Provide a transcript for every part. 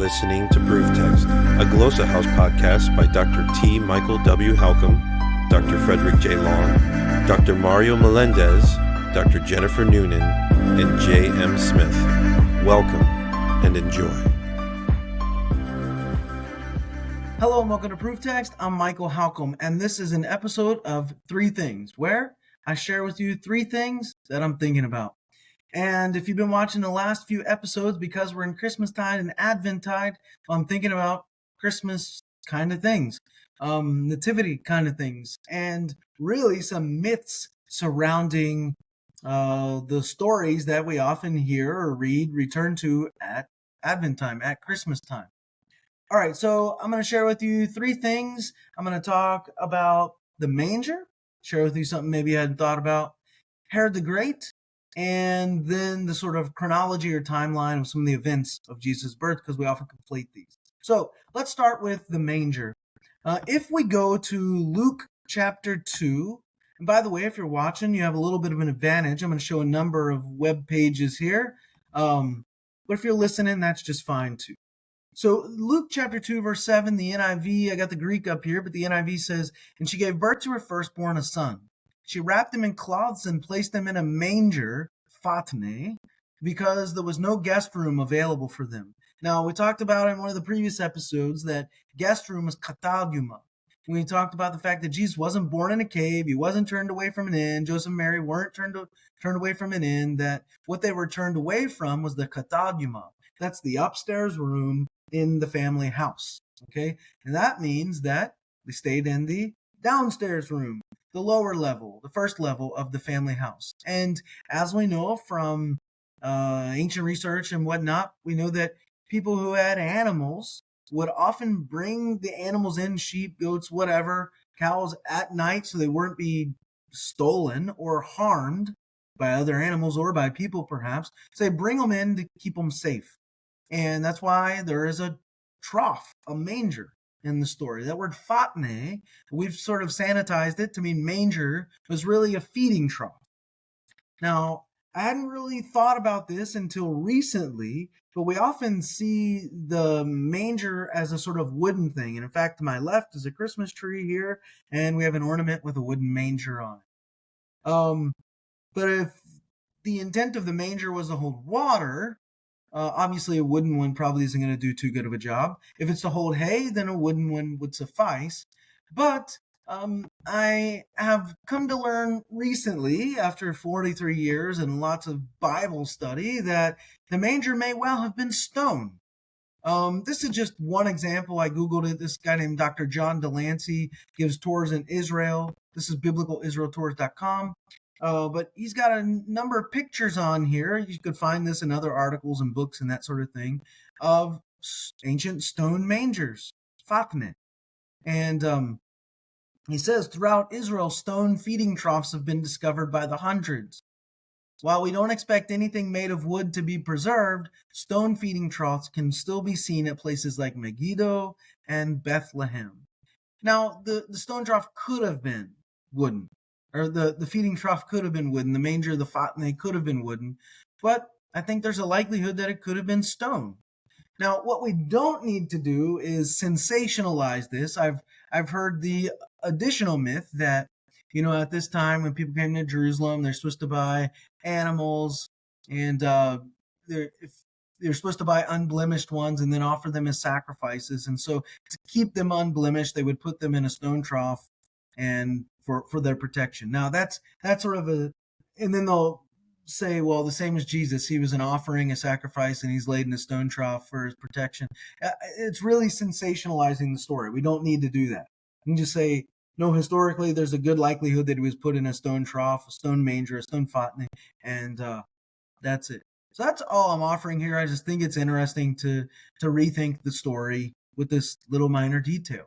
listening to Proof Text, a Glossa House podcast by Dr. T. Michael W. Halcomb, Dr. Frederick J. Long, Dr. Mario Melendez, Dr. Jennifer Noonan, and J. M. Smith. Welcome and enjoy. Hello and welcome to Proof Text. I'm Michael Halcomb, and this is an episode of Three Things, where I share with you three things that I'm thinking about. And if you've been watching the last few episodes, because we're in Christmastide and Adventtide, I'm thinking about Christmas kind of things, nativity kind of things, and really some myths surrounding the stories that we often hear or read, return to at Advent time, at Christmas time. All right, so I'm going to share with you three things. I'm going to talk about the manger, share with you something maybe you hadn't thought about, Herod the Great, and then the sort of chronology or timeline of some of the events of Jesus' birth, because we often conflate these. So let's start with the manger. If we go to Luke chapter 2, and by the way, if you're watching, you have a little bit of an advantage. I'm going to show a number of web pages here. But if you're listening, that's just fine too. So Luke chapter 2, verse 7, the NIV, I got the Greek up here, but the NIV says, "And she gave birth to her firstborn, a son. She wrapped him in cloths and placed him in a manger, phatne, because there was no guest room available for them." Now, we talked about in one of the previous episodes that guest room is kataguma. We talked about the fact that Jesus wasn't born in a cave. He wasn't turned away from an inn. Joseph and Mary weren't turned away from an inn. That what they were turned away from was the kataguma. That's the upstairs room in the family house. Okay? And that means that they stayed in the downstairs room, the lower level, the first level of the family house. And as we know from ancient research and whatnot, we know that people who had animals would often bring the animals in, sheep, goats, whatever, cows, at night, so they weren't be stolen or harmed by other animals or by people perhaps. So they bring them in to keep them safe. And that's why there is a trough, a manger in the story. That word phatne, we've sort of sanitized it to mean manger, was really a feeding trough. Now, I hadn't really thought about this until recently, but we often see the manger as a sort of wooden thing. And in fact, to my left is a Christmas tree here, and we have an ornament with a wooden manger on it. But if the intent of the manger was to hold water, obviously a wooden one probably isn't going to do too good of a job. If it's to hold hay, then a wooden one would suffice. But I have come to learn recently, after 43 years and lots of Bible study, that the manger may well have been stone. This is just one example. I Googled it. This guy named Dr. John Delancey gives tours in Israel. This is biblical.israeltours.com. But he's got a number of pictures on here. You could find this in other articles and books and that sort of thing, of ancient stone mangers, phatne. And he says, throughout Israel, stone feeding troughs have been discovered by the hundreds. While we don't expect anything made of wood to be preserved, stone feeding troughs can still be seen at places like Megiddo and Bethlehem. Now, the stone trough could have been wooden, or the feeding trough could have been wooden, the manger, the phatne could have been wooden, but I think there's a likelihood that it could have been stone. Now, what we don't need to do is sensationalize this. I've heard the additional myth that, at this time when people came to Jerusalem, they're supposed to buy animals, and they're supposed to buy unblemished ones and then offer them as sacrifices. And so to keep them unblemished, they would put them in a stone trough and for their protection. Now that's sort of and then they'll say, well, the same as Jesus, he was an offering, a sacrifice, and he's laid in a stone trough for his protection. It's really sensationalizing the story. We don't need to do that. You can just say, no, historically, there's a good likelihood that he was put in a stone trough, a stone manger, a stone phatne, and that's it. So that's all I'm offering here. I just think it's interesting to rethink the story with this little minor detail.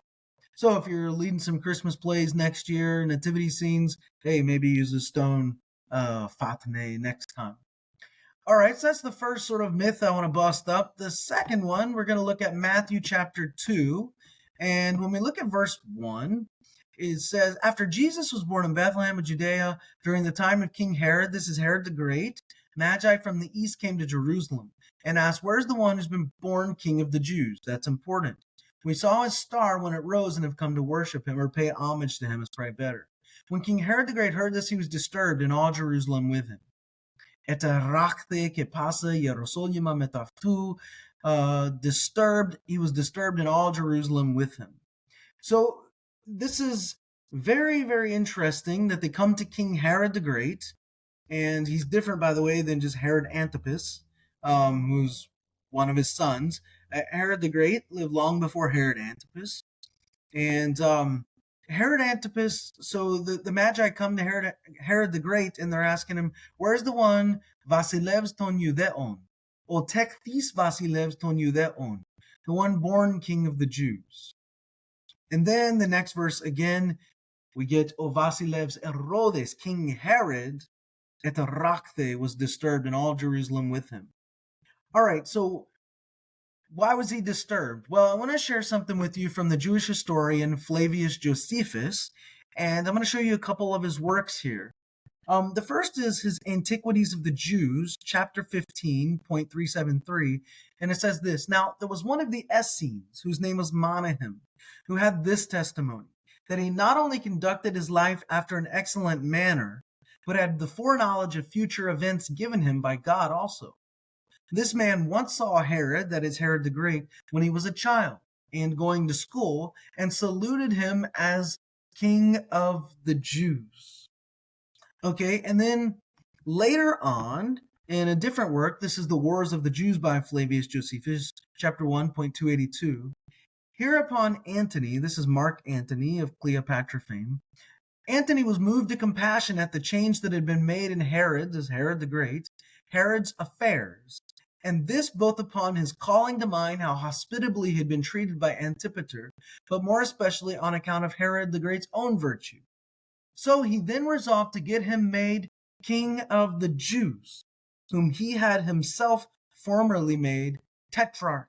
So if you're leading some Christmas plays next year, nativity scenes, hey, maybe use a stone phatne next time. All right, so that's the first sort of myth I want to bust up. The second one, we're going to look at Matthew chapter 2. And when we look at verse 1, it says, after Jesus was born in Bethlehem of Judea during the time of King Herod, this is Herod the Great, Magi from the east came to Jerusalem and asked, "Where's the one who's been born king of the Jews?" That's important. We saw his star when it rose and have come to worship him or pay homage to him is probably better. When King Herod the Great heard this, he was disturbed, and all Jerusalem with him. Et rachte que pasa Jerusalem metaftu, disturbed. He was disturbed, and all Jerusalem with him. So this is very, very interesting that they come to King Herod the Great, and he's different, by the way, than just Herod Antipas, who's one of his sons. Herod the Great lived long before Herod Antipas, and Herod Antipas. So the Magi come to Herod the Great, and they're asking him, "Where's the one Vasilevs ton Judeon, o tekthis Vasilevs ton Judeon, the one born king of the Jews?" And then the next verse again, we get O Vasilevs Herodes, King Herod, et rachthe, was disturbed, and all Jerusalem with him. All right, so why was he disturbed? Well, I want to share something with you from the Jewish historian Flavius Josephus, and I'm going to show you a couple of his works here. The first is his Antiquities of the Jews, chapter 15.373, and it says this: "Now there was one of the Essenes, whose name was Monahem, who had this testimony, that he not only conducted his life after an excellent manner, but had the foreknowledge of future events given him by God also. This man once saw Herod, that is Herod the Great, when he was a child, and going to school, and saluted him as King of the Jews." Okay, and then later on, in a different work, this is The Wars of the Jews by Flavius Josephus, chapter 1.282. Hereupon Antony, this is Mark Antony of Cleopatra fame, Antony was moved to compassion at the change that had been made in Herod, as Herod the Great, Herod's affairs, and this both upon his calling to mind how hospitably he had been treated by Antipater, but more especially on account of Herod the Great's own virtue. So he then resolved to get him made king of the Jews, whom he had himself formerly made tetrarch.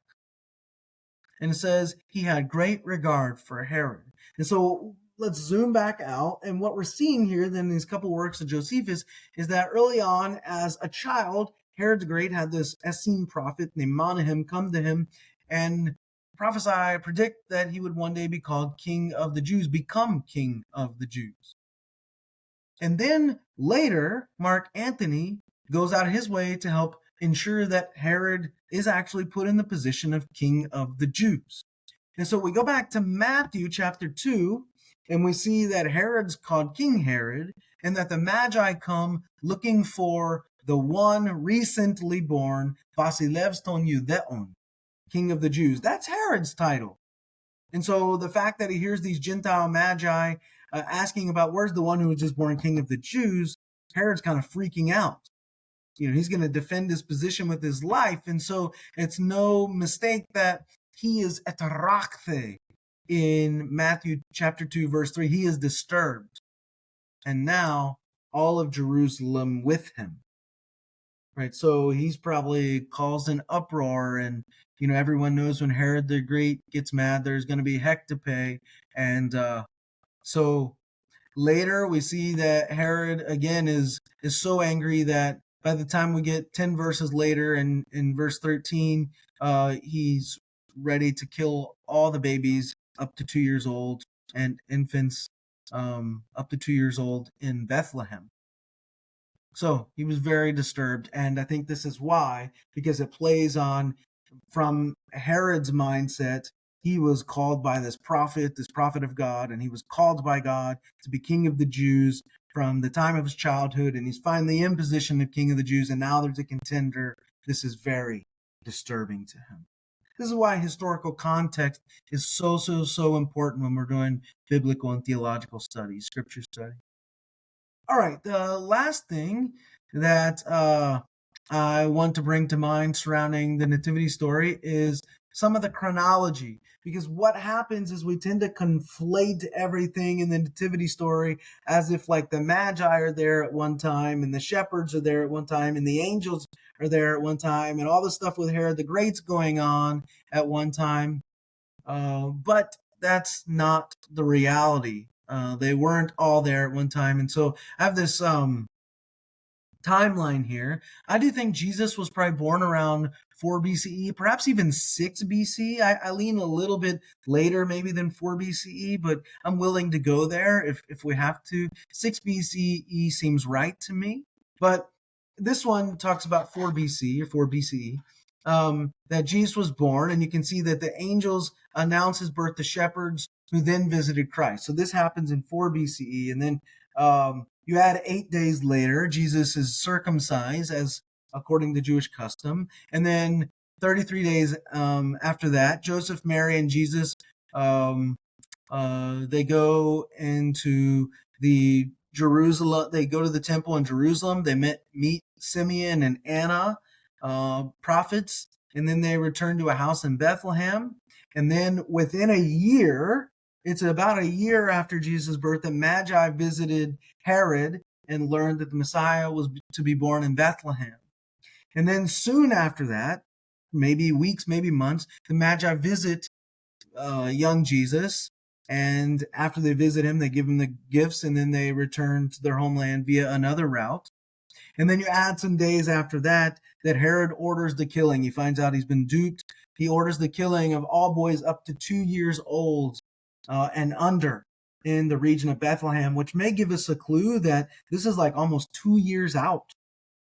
And it says he had great regard for Herod. And so let's zoom back out. And what we're seeing here then in these couple works of Josephus is that early on, as a child, Herod the Great had this Essene prophet named Monahem come to him and predict that he would one day be called king of the Jews, become king of the Jews. And then later, Mark Antony goes out of his way to help ensure that Herod is actually put in the position of king of the Jews. And so we go back to Matthew chapter 2, and we see that Herod's called King Herod, and that the Magi come looking for the one recently born Vasilevs ton Judeon, king of the Jews. That's Herod's title. And so the fact that he hears these Gentile Magi asking about where's the one who was just born king of the Jews, Herod's kind of freaking out. He's going to defend his position with his life. And so it's no mistake that he is etarachthe in Matthew chapter 2, verse 3. He is disturbed. And now all of Jerusalem with him. Right, so he's probably caused an uproar, and everyone knows when Herod the Great gets mad, there's going to be heck to pay. And so later we see that Herod again is so angry that by the time we get 10 verses later, in verse 13, he's ready to kill all the babies up to 2 years old and infants up to 2 years old in Bethlehem. So he was very disturbed, and I think this is why, because it plays on from Herod's mindset. He was called by this prophet of God, and he was called by God to be king of the Jews from the time of his childhood, and he's finally in position of king of the Jews, and now there's a contender. This is very disturbing to him. This is why historical context is so important when we're doing biblical and theological studies, scripture study. All right, the last thing that I want to bring to mind surrounding the nativity story is some of the chronology, because what happens is we tend to conflate everything in the nativity story as if like the Magi are there at one time and the shepherds are there at one time and the angels are there at one time and all the stuff with Herod the Great's going on at one time. But that's not the reality. They weren't all there at one time. And so I have this timeline here, I do think Jesus was probably born around 4 BCE, perhaps even 6 BC. I lean a little bit later maybe than 4 BCE, but I'm willing to go there if we have to. 6 BCE seems right to me, but this one talks about 4 BC or 4 BCE, that Jesus was born, and you can see that the angels announce his birth to shepherds who then visited Christ. So this happens in 4 BCE, and then you add 8 days later, Jesus is circumcised as according to Jewish custom. And then 33 days after that, Joseph, Mary, and Jesus, they go into Jerusalem. They go to the temple in Jerusalem. They meet Simeon and Anna, prophets, and then they return to a house in Bethlehem. And then within a year, it's about a year after Jesus' birth, that Magi visited Herod and learned that the Messiah was to be born in Bethlehem. And then soon after that, maybe weeks, maybe months, the Magi visit young Jesus. And after they visit him, they give him the gifts, and then they return to their homeland via another route. And then you add some days after that Herod orders the killing. He finds out he's been duped. He orders the killing of all boys up to 2 years old and under in the region of Bethlehem, which may give us a clue that this is like almost 2 years out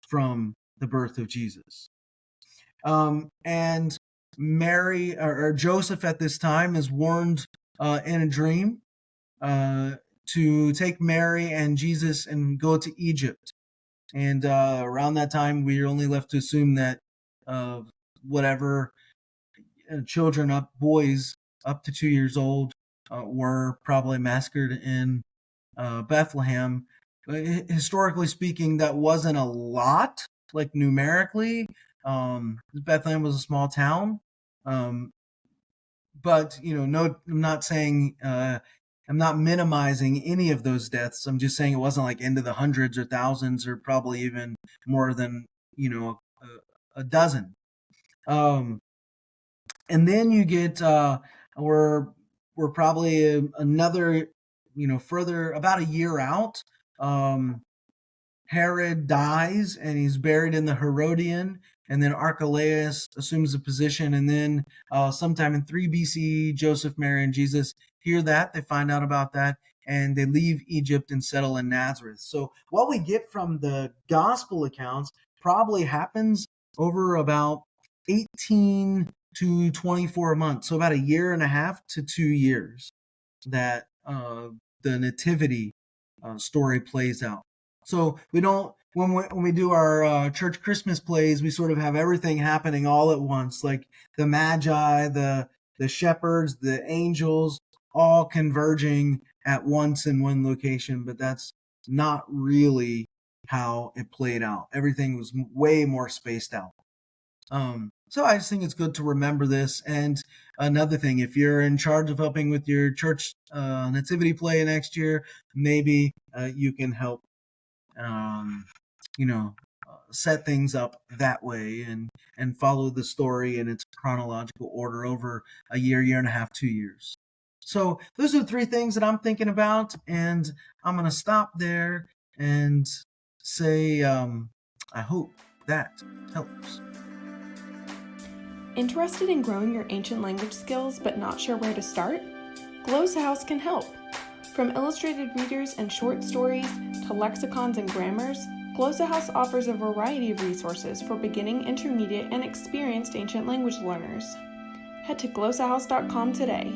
from the birth of Jesus. And Mary or Joseph at this time is warned in a dream to take Mary and Jesus and go to Egypt. And around that time, we're only left to assume that whatever children boys up to 2 years old were probably massacred in Bethlehem. Historically speaking, that wasn't a lot, like numerically. Bethlehem was a small town. But, no, I'm not saying, I'm not minimizing any of those deaths. I'm just saying it wasn't like into the hundreds or thousands or probably even more than, a dozen. And then you get, we're probably another, further about a year out. Herod dies and he's buried in the Herodian, and then Archelaus assumes the position, and then sometime in 3 BC, Joseph, Mary, and Jesus hear that. They find out about that, and they leave Egypt and settle in Nazareth. So what we get from the gospel accounts probably happens over about 18 to 24 months, so about a year and a half to 2 years that the nativity story plays out. So we don't, when we do our church Christmas plays, we sort of have everything happening all at once, like the Magi, the shepherds, the angels, all converging at once in one location. But that's not really how it played out. Everything was way more spaced out. So I just think it's good to remember this. And another thing, if you're in charge of helping with your church nativity play next year, maybe you can help set things up that way and follow the story in its chronological order over a year and a half, 2 years. So those are the 3 things that I'm thinking about, and I'm going to stop there and say I hope that helps. Interested in growing your ancient language skills but not sure where to start? Glossa House can help. From illustrated readers and short stories to lexicons and grammars, Glossa House offers a variety of resources for beginning, intermediate, and experienced ancient language learners. Head to glossahouse.com today.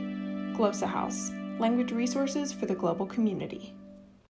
Glossa House, language resources for the global community.